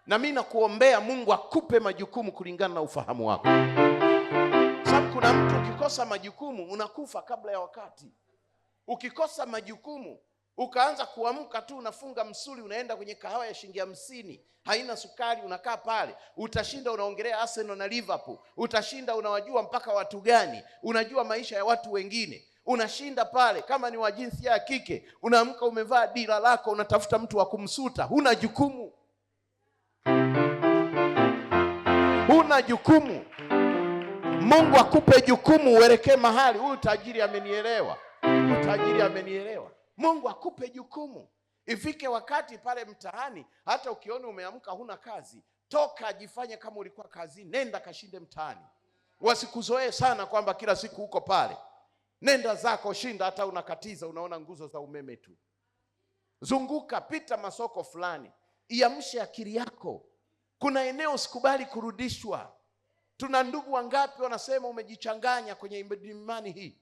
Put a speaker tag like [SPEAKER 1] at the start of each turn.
[SPEAKER 1] Na mimi nakuombea Mungu akupe majukumu kulingana na ufahamu wako. Sababu kuna mtu ukikosa majukumu unakufa kabla ya wakati. Ukikosa majukumu ukaanza kuamka tu unafunga msuli unaenda kwenye kahawa ya shilingi 50 haina sukari unakaa pale, utashinda unaongelea Arsenal na Liverpool, utashinda unawajua mpaka watu gani, unajua maisha ya watu wengine, unashinda pale. Kama ni wa jinsia ya kike unaamka umevaa dira lako unatafuta mtu wa kumsuta. Huna jukumu, huna jukumu. Mungu akupe jukumu uelekee mahali. Huyu tajiri amenielewa, huyu tajiri amenielewa. Mungu akupe jukumu. Ifike wakati pale mtaani, hata ukiona umeamka huna kazi, toka jifanye kama ulikuwa kazi, nenda kashinde mtaani. Wasikuzoee sana kwamba kila siku uko pale. Nenda zako, shinda, hata unakatiza unaona nguzo za umeme tu. Zunguka, pita masoko fulani, iamshe akili yako. Kuna eneo usikubali kurudishwa. Tuna ndugu wangapi wanasema umejichanganya kwenye imani hii.